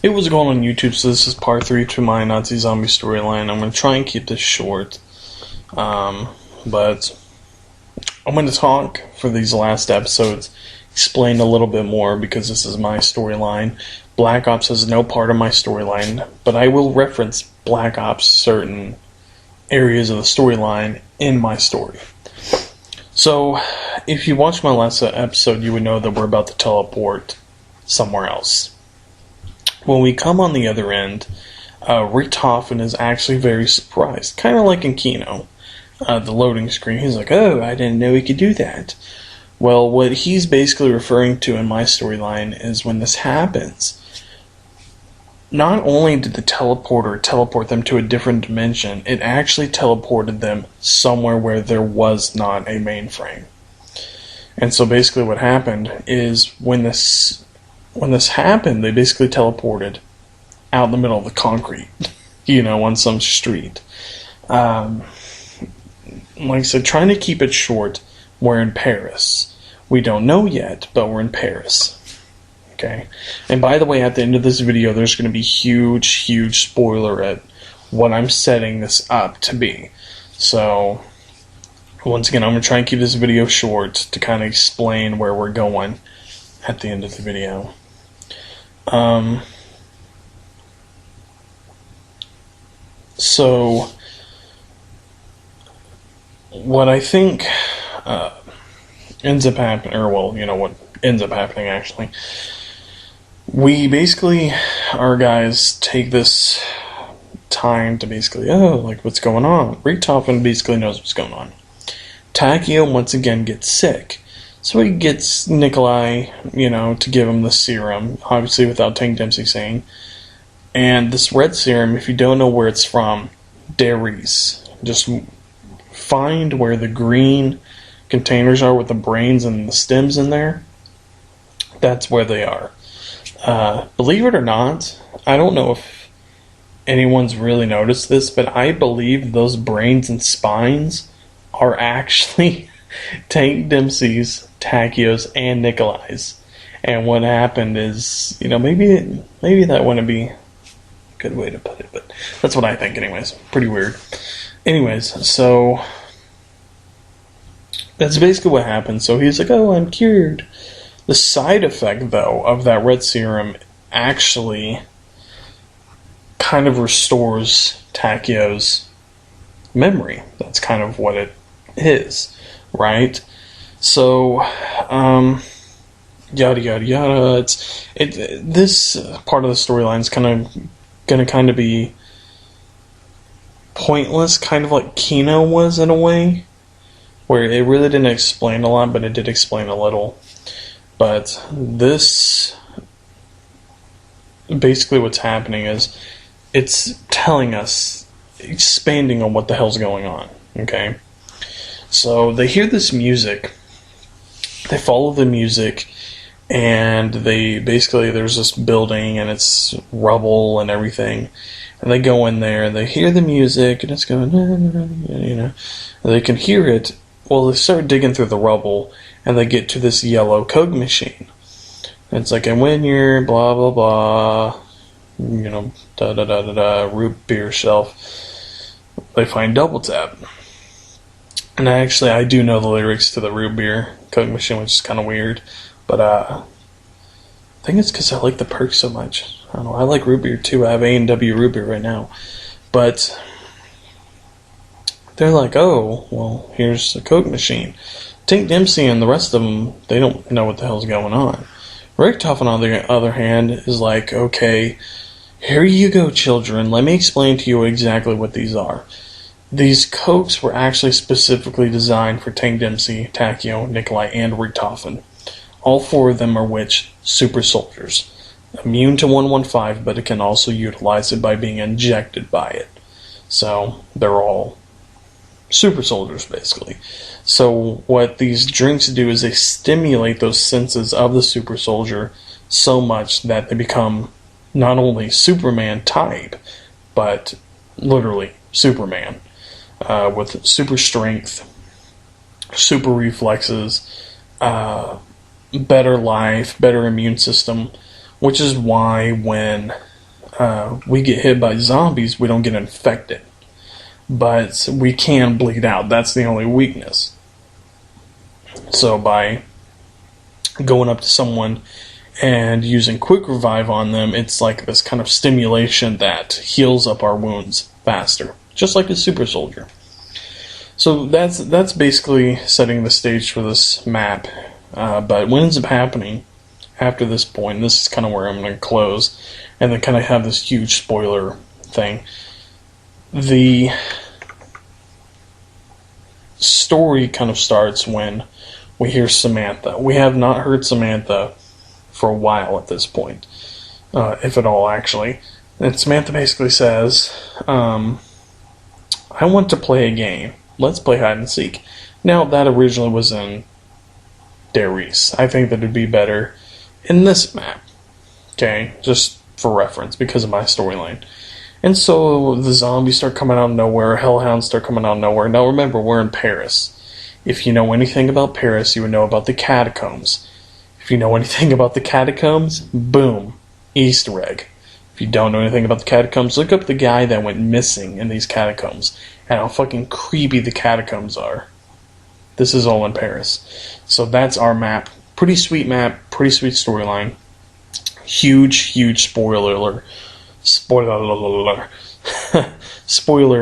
Hey, what's going on YouTube? So this is part 3 to my Nazi zombie storyline. I'm going to try and keep this short, but I'm going to talk for these last episodes, explain a little bit more because this is my storyline. Black Ops is no part of my storyline, but I will reference Black Ops certain areas of the storyline in my story. So, if you watched my last episode, you would know that we're about to teleport somewhere else. When we come on the other end, Richtofen is actually very surprised. Kind of like in Kino. The loading screen. He's like, oh, I didn't know he could do that. Well, what he's basically referring to in my storyline is when this happens, not only did the teleporter teleport them to a different dimension, it actually teleported them somewhere where there was not a mainframe. And so basically what happened is when this happened, they basically teleported out in the middle of the concrete, on some street. Like I said, trying to keep it short, we're in Paris. We don't know yet, but we're in Paris. Okay? And by the way, at the end of this video, there's going to be huge spoiler at what I'm setting this up to be. So, once again, I'm going to try and keep this video short to kind of explain where we're going at the end of the video. So, what I think ends up happening, what ends up happening actually, we basically, our guys take this time to basically, what's going on? Richtofen basically knows what's going on. Takeo once again gets sick. So he gets Nikolai, to give him the serum, obviously without Tank Dempsey saying. And this red serum, if you don't know where it's from, dairies. Just find where the green containers are with the brains and the stems in there. That's where they are. Believe it or not, I don't know if anyone's really noticed this, but I believe those brains and spines are actually Tank Dempsey's, Takeo's, and Nikolai's. And what happened is, maybe that wouldn't be a good way to put it, but that's what I think anyways. Pretty weird. Anyways, so that's basically what happened. So he's like, oh, I'm cured. The side effect, though, of that red serum actually kind of restores Takeo's memory. That's kind of what it is, right? So, yada yada yada. This part of the storyline is gonna be pointless, kind of like Kino was in a way, where it really didn't explain a lot, but it did explain a little. But this, basically what's happening is, it's telling us, expanding on what the hell's going on, okay? So they hear this music, they follow the music, and there's this building, and it's rubble and everything, and they go in there, and they hear the music, and it's going, and they can hear it. Well, they start digging through the rubble, and they get to this yellow Coke machine. And it's like, and when you're blah blah blah, root beer shelf, they find Double Tap. And I do know the lyrics to the root beer Coke machine, which is kind of weird. But I think it's because I like the perks so much. I don't know, I like root beer too. I have A&W root beer right now. But they're like, oh, well, here's the Coke machine. Tank Dempsey and the rest of them, they don't know what the hell's going on. Richtofen, on the other hand, is like, okay, here you go, children. Let me explain to you exactly what these are. These Cokes were actually specifically designed for Tank Dempsey, Takeo, Nikolai, and Richtofen. All 4 of them are super soldiers. Immune to 115, but it can also utilize it by being injected by it. So, they're all super soldiers, basically. So, what these drinks do is they stimulate those senses of the super soldier so much that they become not only Superman type, but literally Superman. With super strength, super reflexes, better life, better immune system, which is why when we get hit by zombies, we don't get infected. But we can bleed out. That's the only weakness. So by going up to someone and using quick revive on them, it's like this kind of stimulation that heals up our wounds faster. Just like a super soldier. So that's basically setting the stage for this map. But what ends up happening after this point, this is kind of where I'm going to close, and then kind of have this huge spoiler thing. The story kind of starts when we hear Samantha. We have not heard Samantha for a while at this point, if at all, actually. And Samantha basically says, I want to play a game. Let's play hide and seek. Now, that originally was in Darius. I think that it'd be better in this map. Okay, just for reference, because of my storyline. And so the zombies start coming out of nowhere, hellhounds start coming out of nowhere. Now remember, we're in Paris. If you know anything about Paris, you would know about the catacombs. If you know anything about the catacombs, boom, Easter egg. If you don't know anything about the catacombs, look up the guy that went missing in these catacombs and how fucking creepy the catacombs are. This is all in Paris. So that's our map. Pretty sweet map, pretty sweet storyline. Huge spoiler alert. Spoiler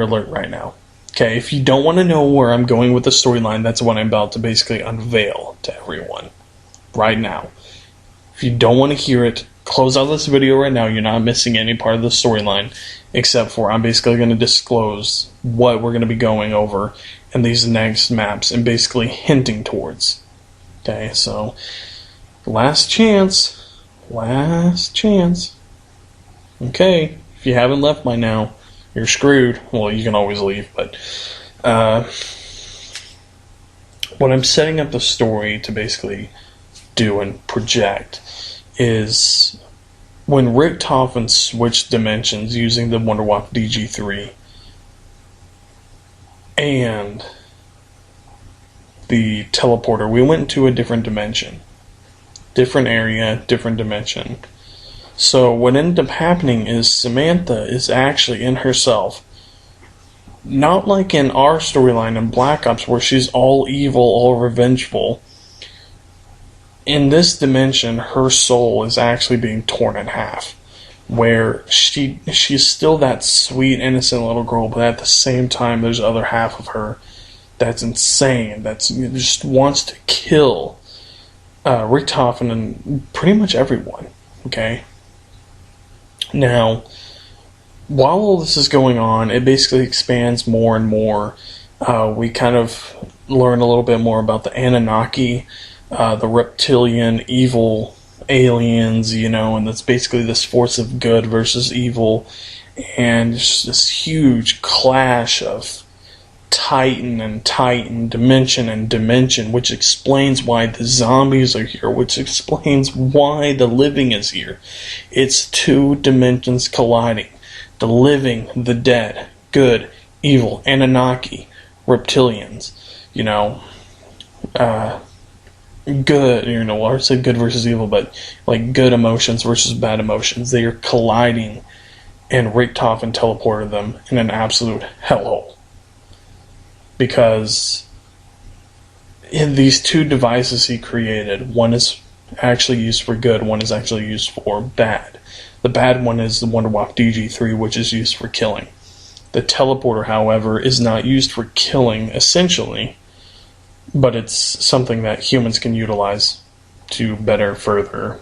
alert right now. Okay, if you don't want to know where I'm going with the storyline, that's what I'm about to basically unveil to everyone right now. If you don't want to hear it, close out this video right now. You're not missing any part of the storyline, except for I'm basically going to disclose what we're going to be going over in these next maps and basically hinting towards. Okay, so last chance. Okay, if you haven't left by now, you're screwed. Well, you can always leave, but what I'm setting up the story to basically do and project is when Richtofen switched dimensions using the Wonderwalk DG3 and the teleporter, we went into a different dimension. Different area, different dimension. So what ended up happening is Samantha is actually in herself. Not like in our storyline in Black Ops where she's all evil, all revengeful. In this dimension, her soul is actually being torn in half. Where she's still that sweet, innocent little girl, but at the same time there's the other half of her that's insane, that just wants to kill Richtofen and pretty much everyone. Okay? Now, while all this is going on, it basically expands more and more. We kind of learn a little bit more about the Anunnaki, the reptilian, evil aliens, you know, and that's basically this force of good versus evil, and just this huge clash of Titan and Titan, dimension and dimension, which explains why the zombies are here, which explains why the living is here. It's two dimensions colliding. The living, the dead, good, evil, Anunnaki, reptilians, you know, good, you know, I said good versus evil, but like good emotions versus bad emotions. They are colliding, and Richtofen teleported them in an absolute hellhole. Because in these two devices he created, one is actually used for good, one is actually used for bad. The bad one is the Wonderwalk DG3, which is used for killing. The teleporter, however, is not used for killing, essentially, but it's something that humans can utilize to better further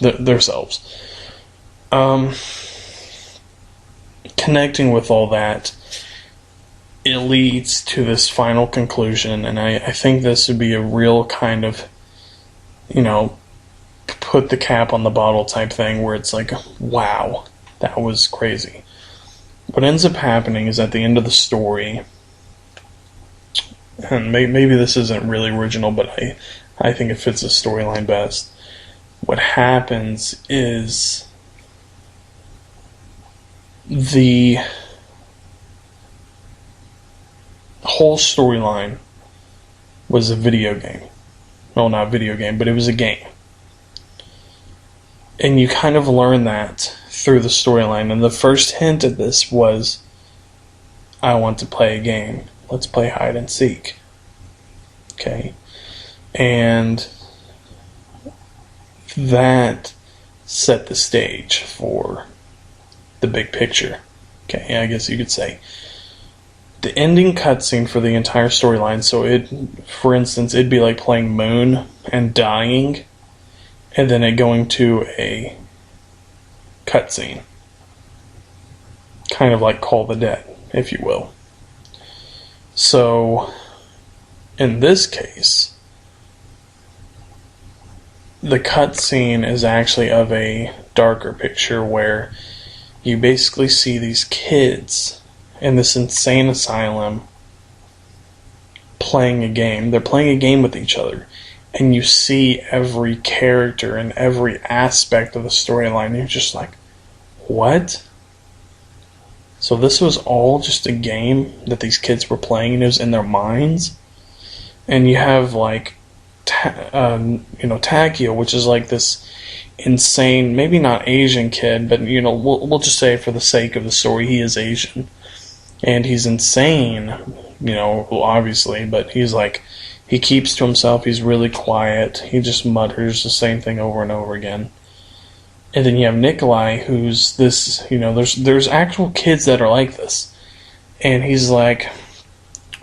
themselves. Connecting with all that, it leads to this final conclusion, and I think this would be a real kind of, you know, put the cap on the bottle type thing where it's like, wow, that was crazy. What ends up happening is at the end of the story, and maybe this isn't really original, but I think it fits the storyline best. What happens is the whole storyline was a video game. Well, not a video game, but it was a game. And you kind of learn that through the storyline. And the first hint of this was, I want to play a game. Let's play hide and seek. Okay. And that set the stage for the big picture. Okay, I guess you could say. The ending cutscene for the entire storyline, so for instance, it'd be like playing Moon and dying, and then it going to a cutscene. Kind of like Call the Dead, if you will. So, in this case, the cutscene is actually of a darker picture where you basically see these kids in this insane asylum playing a game. They're playing a game with each other. And you see every character and every aspect of the storyline. You're just like, what? So this was all just a game that these kids were playing, and it was in their minds. And you have like, Takio, which is like this insane, maybe not Asian kid, but we'll just say for the sake of the story, he is Asian. And he's insane, obviously, but he's like, he keeps to himself, he's really quiet, he just mutters the same thing over and over again. And then you have Nikolai, who's this, there's actual kids that are like this. And he's like,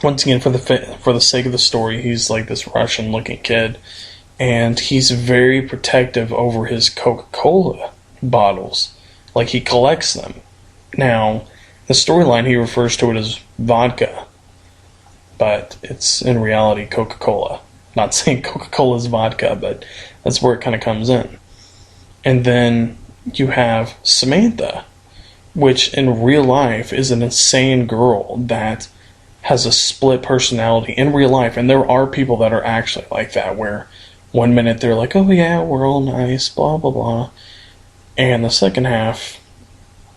once again, for the sake of the story, he's like this Russian-looking kid. And he's very protective over his Coca-Cola bottles. Like, he collects them. Now, the storyline, he refers to it as vodka, but it's in reality Coca-Cola. Not saying Coca-Cola is vodka, but that's where it kind of comes in. And then you have Samantha, which in real life is an insane girl that has a split personality in real life. And there are people that are actually like that, where one minute they're like, oh yeah, we're all nice, blah, blah, blah. And the second half,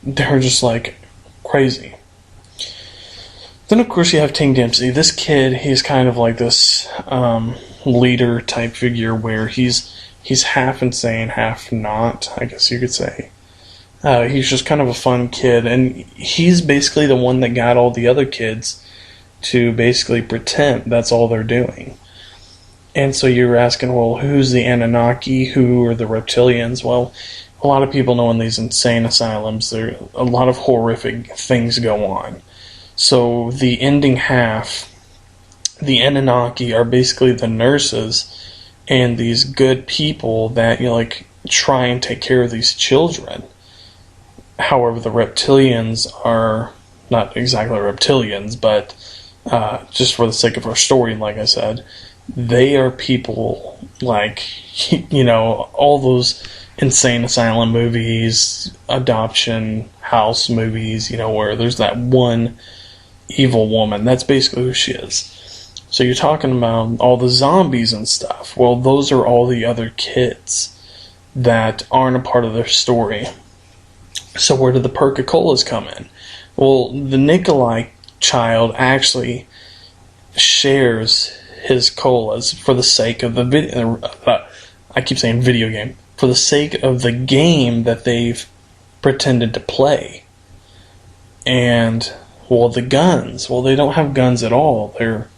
they're just like crazy. Then of course you have Ting Dempsey. This kid, he's kind of like this leader type figure where he's half insane, half not, I guess you could say. He's just kind of a fun kid, and he's basically the one that got all the other kids to basically pretend that's all they're doing. And so you're asking, well, who's the Anunnaki? Who are the reptilians? Well, a lot of people know in these insane asylums, there a lot of horrific things go on. So the ending half, the Anunnaki are basically the nurses and these good people that try and take care of these children. However, the reptilians are not exactly reptilians, but just for the sake of our story, like I said, they are people like, all those insane asylum movies, adoption house movies, where there's that one evil woman. That's basically who she is. So you're talking about all the zombies and stuff. Well, those are all the other kids that aren't a part of their story. So where do the Perca-Colas come in? Well, the Nikolai child actually shares his colas for the sake of the video. I keep saying video game. For the sake of the game that they've pretended to play. And, well, the guns. Well, they don't have guns at all. They're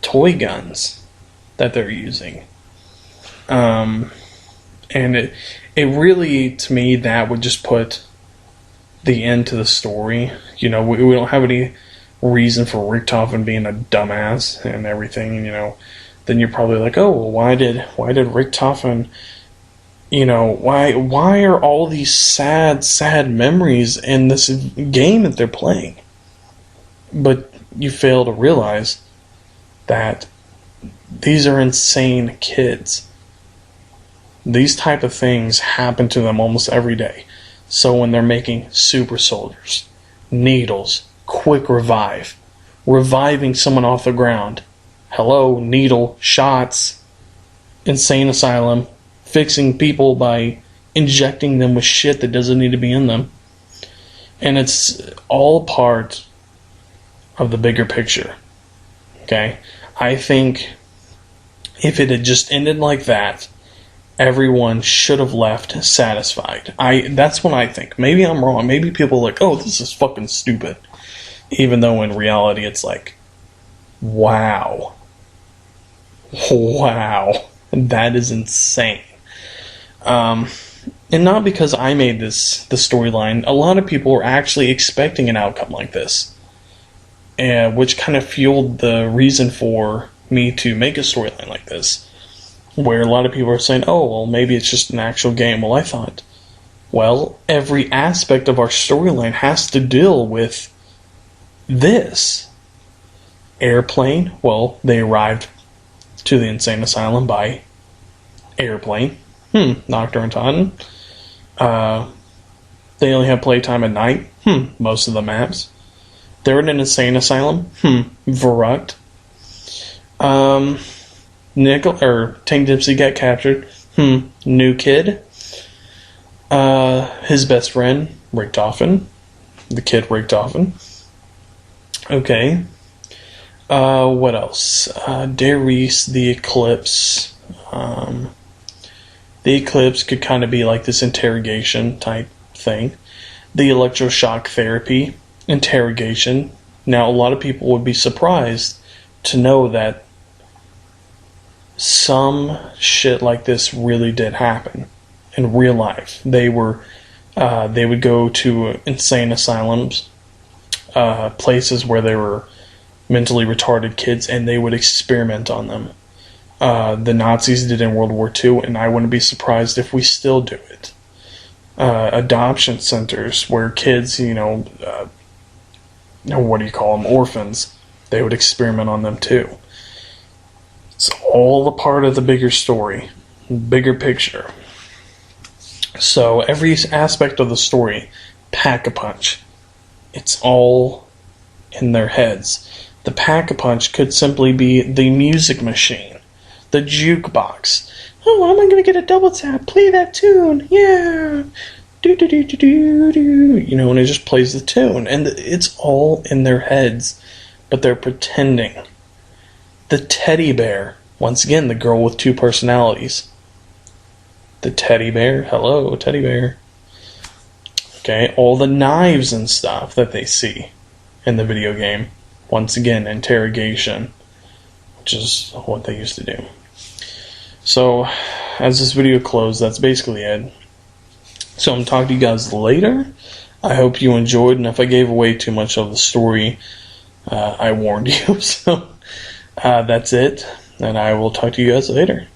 toy guns that they're using. And it really, to me, that would just put the end to the story. We don't have any reason for Richtofen being a dumbass and everything, then you're probably like, oh, well, why did Richtofen, why are all these sad memories in this game that they're playing? But you fail to realize that these are insane kids. These type of things happen to them almost every day. So when they're making super soldiers, needles, quick reviving someone off the ground, hello, needle, shots, insane asylum, fixing people by injecting them with shit that doesn't need to be in them. And it's all part of the bigger picture. Okay? I think if it had just ended like that, everyone should have left satisfied. That's what I think. Maybe I'm wrong. Maybe people are like, oh, this is fucking stupid. Even though in reality it's like, wow. Wow. That is insane. And not because I made the storyline. A lot of people were actually expecting an outcome like this. Which kind of fueled the reason for me to make a storyline like this. Where a lot of people are saying, oh, well, maybe it's just an actual game. Well, I thought, well, every aspect of our storyline has to deal with this. Airplane, well, they arrived to the insane asylum by airplane. Nocturne and Taunton. They only have playtime at night. Most of the maps. They're in an insane asylum. Verrucht. Tank Dempsey got captured. New kid. His best friend, Richtofen. The kid Richtofen. Okay. What else? Darius, the Eclipse. The Eclipse could kind of be like this interrogation type thing. The electroshock therapy, interrogation. Now, a lot of people would be surprised to know that some shit like this really did happen in real life. They would go to insane asylums, places where there were mentally retarded kids, and they would experiment on them. The Nazis did in World War II, and I wouldn't be surprised if we still do it. Adoption centers where kids, what do you call them, orphans, they would experiment on them too. It's all a part of the bigger story, bigger picture. So every aspect of the story, pack-a-punch. It's all in their heads. The pack-a-punch could simply be the music machine, the jukebox. Oh, am I going to get a double tap? Play that tune. Yeah. Do. And it just plays the tune. And it's all in their heads. But they're pretending. The teddy bear. Once again, the girl with two personalities. The teddy bear. Hello, teddy bear. Okay, all the knives and stuff that they see in the video game. Once again, interrogation. Which is what they used to do. So, as this video closed, that's basically it. So, I'm going to talk to you guys later. I hope you enjoyed, and if I gave away too much of the story, I warned you. So, that's it, and I will talk to you guys later.